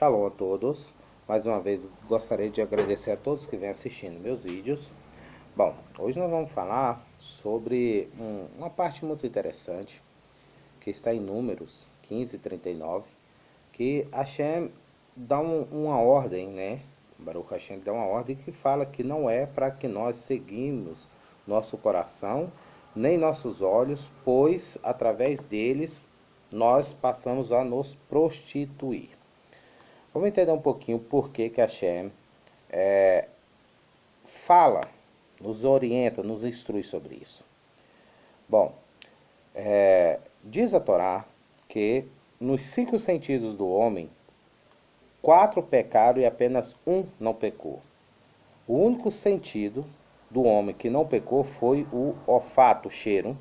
Shalom a todos. Mais uma vez gostaria de agradecer a todos que vêm assistindo meus vídeos. Bom, hoje nós vamos falar sobre uma parte muito interessante que está em Números 15:39, que Hashem dá uma ordem, né? Baruch Hashem dá uma ordem que fala que não é para que nós seguimos nosso coração nem nossos olhos, pois através deles nós passamos a nos prostituir. Vamos entender um pouquinho por que Hashem fala, nos orienta, nos instrui sobre isso. Bom, diz a Torá que nos 5 sentidos do homem, 4 pecaram e apenas um não pecou. O único sentido do homem que não pecou foi o olfato, o cheiro.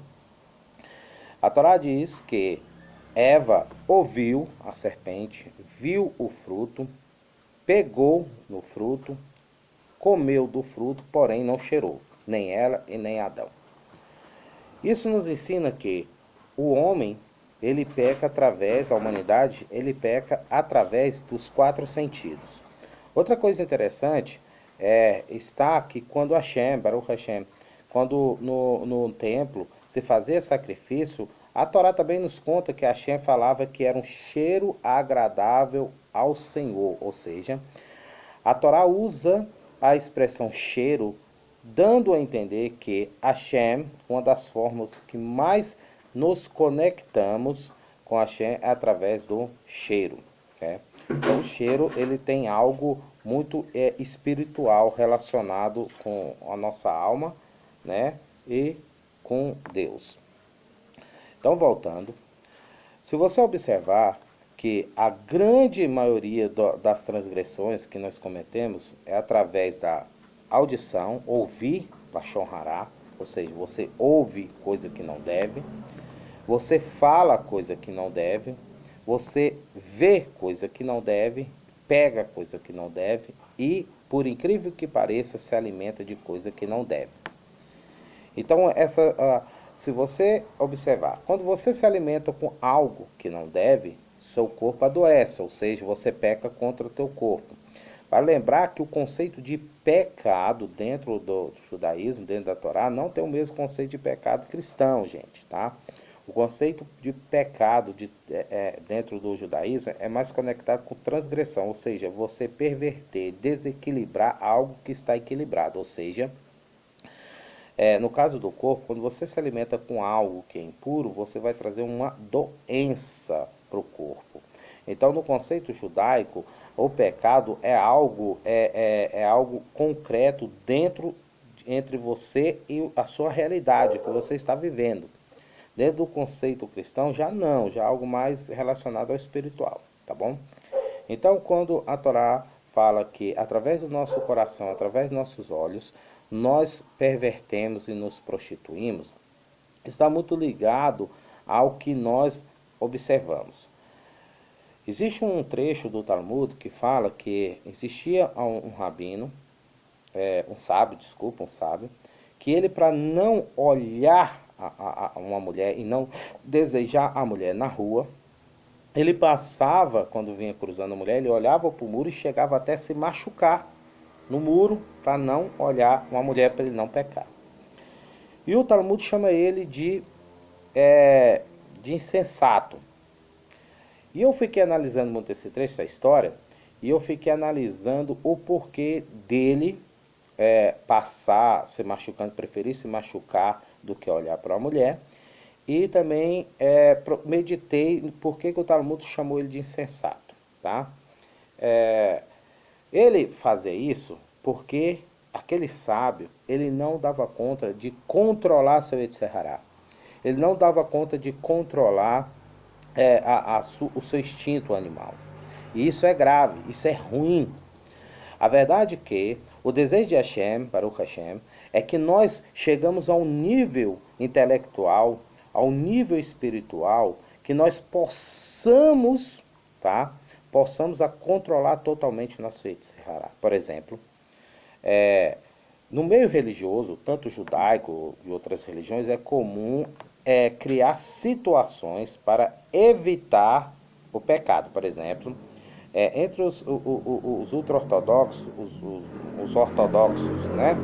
A Torá diz que Eva ouviu a serpente, viu o fruto, pegou no fruto, comeu do fruto, porém não cheirou, nem ela e nem Adão. Isso nos ensina que o homem, ele peca através, a humanidade, ele peca através dos 4 sentidos. Outra coisa interessante está que quando Hashem, Baruch Hashem, quando no templo se fazia sacrifício, a Torá também nos conta que Hashem falava que era um cheiro agradável ao Senhor, ou seja, a Torá usa a expressão cheiro, dando a entender que Hashem, uma das formas que mais nos conectamos com Hashem é através do cheiro. Então o cheiro ele tem algo muito espiritual relacionado com a nossa alma, né, e com Deus. Então voltando, se você observar que a grande maioria das transgressões que nós cometemos é através da audição, ouvir lashon hará, ou seja, você ouve coisa que não deve, você fala coisa que não deve, você vê coisa que não deve, pega coisa que não deve e, por incrível que pareça, se alimenta de coisa que não deve. Então, se você observar, quando você se alimenta com algo que não deve, seu corpo adoece, ou seja, você peca contra o teu corpo. Vale lembrar que o conceito de pecado dentro do judaísmo, dentro da Torá, não tem o mesmo conceito de pecado cristão, gente, tá? O conceito de pecado dentro do judaísmo é mais conectado com transgressão, ou seja, você perverter, desequilibrar algo que está equilibrado, ou seja, no caso do corpo, quando você se alimenta com algo que é impuro, você vai trazer uma doença para o corpo. Então, no conceito judaico, o pecado é algo concreto entre você e a sua realidade que você está vivendo. Dentro do conceito cristão, já não, já é algo mais relacionado ao espiritual, tá bom? Então, quando a Torá fala que através do nosso coração, através dos nossos olhos, nós pervertemos e nos prostituímos, está muito ligado ao que nós observamos. Existe um trecho do Talmud que fala que existia um rabino, um sábio, que ele, para não olhar a uma mulher e não desejar a mulher na rua, ele passava, quando vinha cruzando a mulher, ele olhava para o muro e chegava até se machucar no muro para não olhar uma mulher, para ele não pecar. E o Talmud chama ele de insensato. E eu fiquei analisando muito esse trecho, essa história, e eu fiquei analisando o porquê dele passar se machucando, preferir se machucar do que olhar para uma mulher. E também meditei por que o Talmud chamou ele de insensato. Tá? Ele fazia isso porque aquele sábio, ele não dava conta de controlar seu Yetzer Hará. Ele não dava conta de controlar o seu instinto animal. E isso é grave, isso é ruim. A verdade é que o desejo de Hashem, Baruch Hashem, é que nós chegamos a um nível intelectual, ao nível espiritual, que nós possamos a controlar totalmente nosso Yetzer Hará. Por exemplo, no meio religioso, tanto judaico e outras religiões, é comum criar situações para evitar o pecado. Por exemplo, Entre os ultra-ortodoxos, os ortodoxos, né,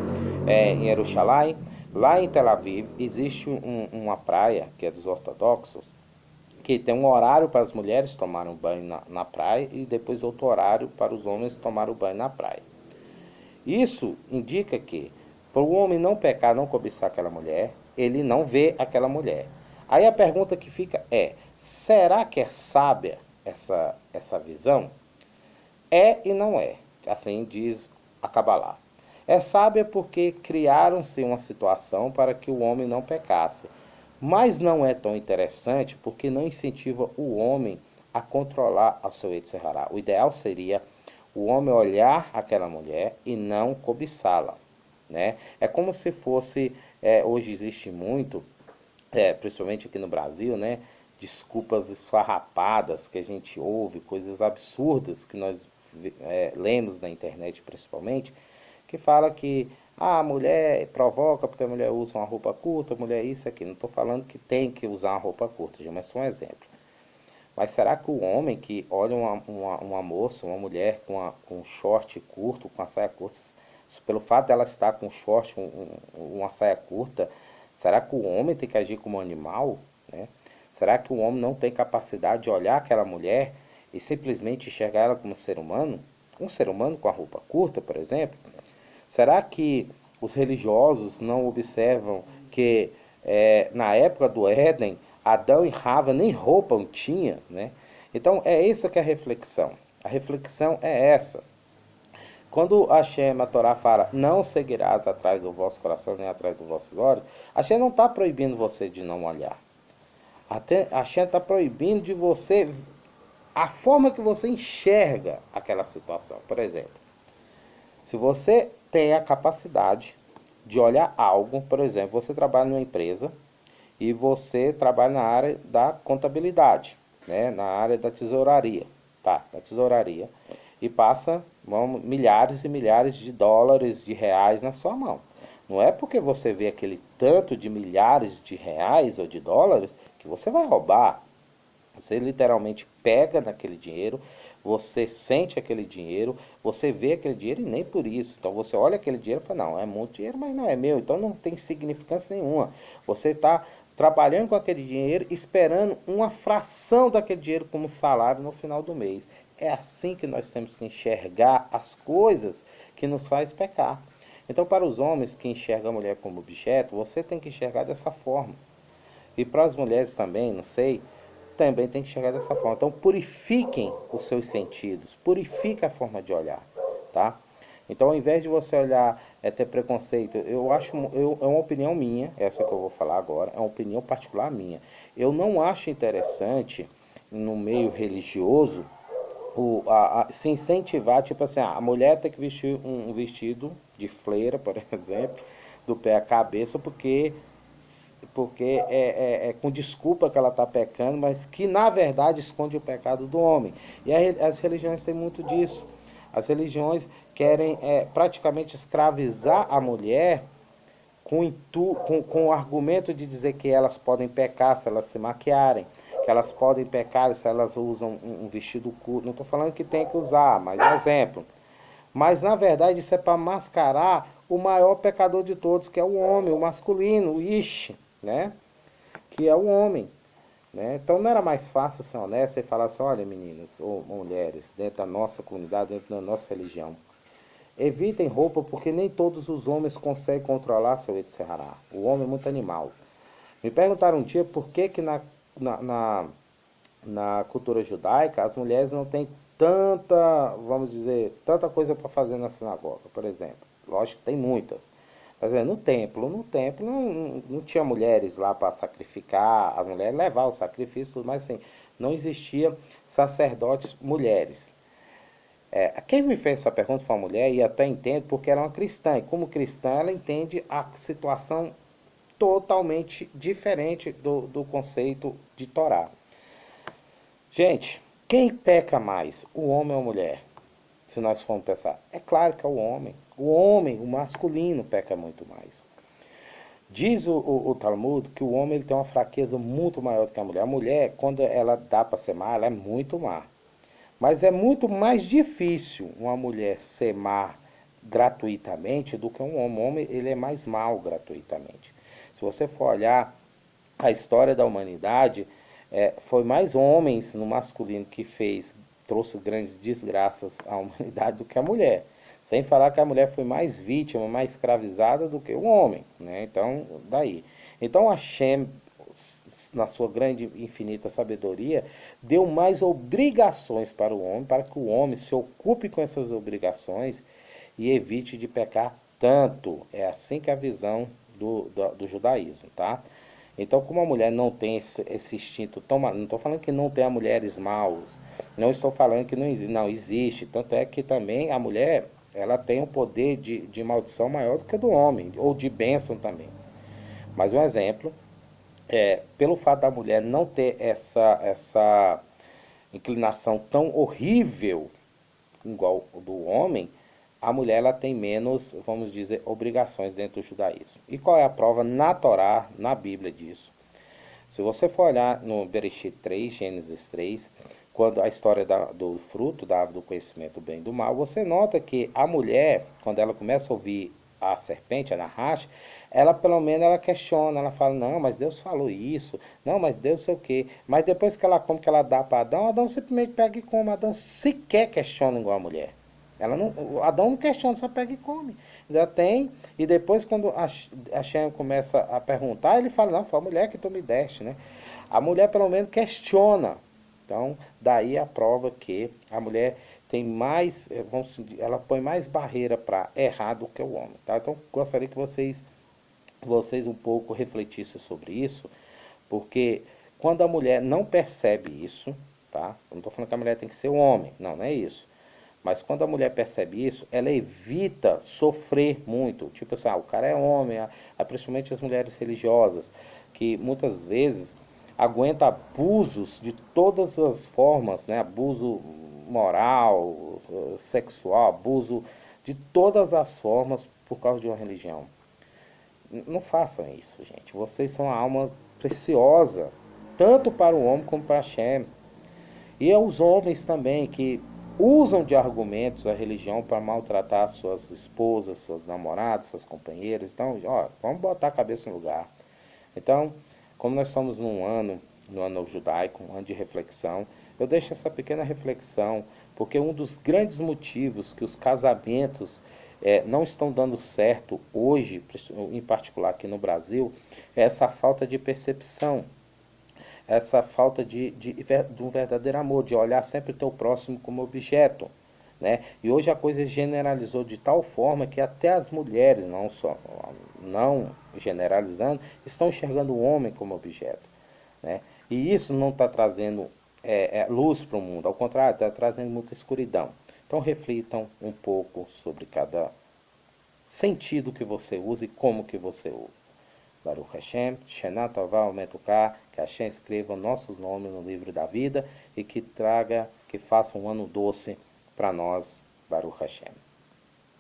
em Jerusalém, lá em Tel Aviv, existe uma praia, que é dos ortodoxos, que tem um horário para as mulheres tomarem banho na praia e depois outro horário para os homens tomarem banho na praia. Isso indica que, para o homem não pecar, não cobiçar aquela mulher, ele não vê aquela mulher. Aí a pergunta que fica é: será que é sábia essa visão? É e não é, assim diz a Kabbalah. É sábia porque criaram-se uma situação para que o homem não pecasse, mas não é tão interessante porque não incentiva o homem a controlar o seu Yetzer Hará. O ideal seria o homem olhar aquela mulher e não cobiçá-la, né? É como se fosse, hoje existe muito, principalmente aqui no Brasil, né? Desculpas esfarrapadas que a gente ouve, coisas absurdas que nós lemos na internet principalmente, que fala que a mulher provoca porque a mulher usa uma roupa curta, a mulher isso aqui. Não estou falando que tem que usar uma roupa curta, mas só um exemplo. Mas será que o homem que olha uma moça, uma mulher com um short curto, com a saia curta, pelo fato dela estar com um short, uma saia curta, será que o homem tem que agir como um animal? Né? Será que o homem não tem capacidade de olhar aquela mulher e simplesmente enxergar ela como ser humano? Um ser humano com a roupa curta, por exemplo? Será que os religiosos não observam que na época do Éden, Adão e Rava nem roupa tinha, né? Então é essa que é a reflexão. A reflexão é essa. Quando Hashem, a Torá fala, não seguirás atrás do vosso coração nem atrás dos vossos olhos, Hashem não está proibindo você de não olhar. Hashem está proibindo de você, a forma que você enxerga aquela situação. Por exemplo, se você tem a capacidade de olhar algo, por exemplo, você trabalha numa empresa e você trabalha na área da contabilidade, né, na área da tesouraria, tá, da tesouraria, e passa milhares e milhares de dólares, de reais na sua mão. Não é porque você vê aquele tanto de milhares de reais ou de dólares que você vai roubar. Você literalmente pega naquele dinheiro, você sente aquele dinheiro, você vê aquele dinheiro e nem por isso. Então você olha aquele dinheiro e fala, não, é muito dinheiro, mas não é meu, então não tem significância nenhuma. Você está trabalhando com aquele dinheiro, esperando uma fração daquele dinheiro como salário no final do mês. É assim que nós temos que enxergar as coisas que nos faz pecar. Então, para os homens que enxergam a mulher como objeto, você tem que enxergar dessa forma. E para as mulheres também, não sei, também tem que enxergar dessa forma. Então, purifiquem os seus sentidos, purifique a forma de olhar, tá? Então, ao invés de você olhar, ter preconceito, eu acho, é uma opinião minha, essa que eu vou falar agora, é uma opinião particular minha. Eu não acho interessante, no meio religioso, se incentivar, tipo assim, a mulher tem que vestir um vestido de freira, por exemplo, do pé à cabeça, porque é com desculpa que ela está pecando, mas que na verdade esconde o pecado do homem. E as religiões têm muito disso. As religiões querem praticamente escravizar a mulher com o argumento de dizer que elas podem pecar se elas se maquiarem, que elas podem pecar se elas usam um vestido curto. Não estou falando que tem que usar, mas exemplo. Mas na verdade isso é para mascarar o maior pecador de todos, que é o homem, o masculino, o Ish, né? Que é o homem. Né? Então não era mais fácil ser honesto e falar assim, olha meninas ou mulheres, dentro da nossa comunidade, dentro da nossa religião, evitem roupa porque nem todos os homens conseguem controlar seu Yetzer Hará. O homem é muito animal. Me perguntaram um dia por que na, na, na cultura judaica as mulheres não têm tanta, vamos dizer, tanta coisa para fazer na sinagoga, por exemplo. Lógico que tem muitas. Mas no templo não tinha mulheres lá para sacrificar, as mulheres levavam o sacrifício, tudo, mas assim, não existia sacerdotes mulheres. Quem me fez essa pergunta foi uma mulher e até entendo porque ela é uma cristã. E como cristã ela entende a situação totalmente diferente do conceito de Torá. Gente, quem peca mais, o homem ou a mulher? Se nós formos pensar, é claro que é o homem. O homem, o masculino, peca muito mais. Diz o Talmud que o homem ele tem uma fraqueza muito maior do que a mulher. A mulher, quando ela dá para ser má, ela é muito má. Mas é muito mais difícil uma mulher ser má gratuitamente do que um homem. O homem, ele é mais mal gratuitamente. Se você for olhar a história da humanidade, foi mais homens no masculino que trouxe grandes desgraças à humanidade do que a mulher. Sem falar que a mulher foi mais vítima, mais escravizada do que o homem, né? Então, daí. Então, Hashem, na sua grande e infinita sabedoria, deu mais obrigações para o homem, para que o homem se ocupe com essas obrigações e evite de pecar tanto. É assim que é a visão do judaísmo, tá? Então, como a mulher não tem esse instinto tão. Não estou falando que não tenha mulheres maus, não estou falando que não existe. Tanto é que também a mulher, ela tem um poder de maldição maior do que o do homem, ou de bênção também. Mas um exemplo, pelo fato da mulher não ter essa inclinação tão horrível igual do homem, a mulher ela tem menos, vamos dizer, obrigações dentro do judaísmo. E qual é a prova na Torá, na Bíblia disso? Se você for olhar no Bereshit 3, Gênesis 3, quando a história do fruto da árvore do conhecimento do bem e do mal, você nota que a mulher, quando ela começa a ouvir a serpente, a Nahash, ela pelo menos ela questiona, ela fala, não, mas Deus falou isso, não, mas Deus sei o quê. Mas depois que ela come, que ela dá para Adão, Adão simplesmente pega e come. Adão sequer questiona igual a mulher. O Adão não questiona, só pega e come. Já tem, e depois quando a Shem começa a perguntar, ele fala, não, foi a mulher que tu me deste, né? A mulher pelo menos questiona. Então, daí a prova que a mulher tem mais, ela põe mais barreira para errar do que o homem, tá? Então, gostaria que vocês um pouco refletissem sobre isso, porque quando a mulher não percebe isso, tá? Eu não estou falando que a mulher tem que ser o homem, não é isso. Mas quando a mulher percebe isso, ela evita sofrer muito. Tipo assim, o cara é homem, principalmente as mulheres religiosas, que muitas vezes aguenta abusos de todas as formas, né? Abuso moral, sexual, abuso de todas as formas por causa de uma religião. Não façam isso, gente. Vocês são uma alma preciosa, tanto para o homem como para Hashem. E é os homens também que usam de argumentos a religião para maltratar suas esposas, suas namoradas, suas companheiras. Então, ó, vamos botar a cabeça no lugar. Então, como nós estamos no ano judaico, um ano de reflexão, eu deixo essa pequena reflexão, porque um dos grandes motivos que os casamentos não estão dando certo hoje, em particular aqui no Brasil, é essa falta de percepção, essa falta de um verdadeiro amor, de olhar sempre o teu próximo como objeto, né? E hoje a coisa generalizou de tal forma que até as mulheres, não generalizando, estão enxergando o homem como objeto, né? E isso não está trazendo luz para o mundo, ao contrário, está trazendo muita escuridão. Então reflitam um pouco sobre cada sentido que você usa e como que você usa. Baruch Hashem, Shana Tová Umetuká, que Hashem escreva nossos nomes no livro da vida e que faça um ano doce para nós, Baruch Hashem.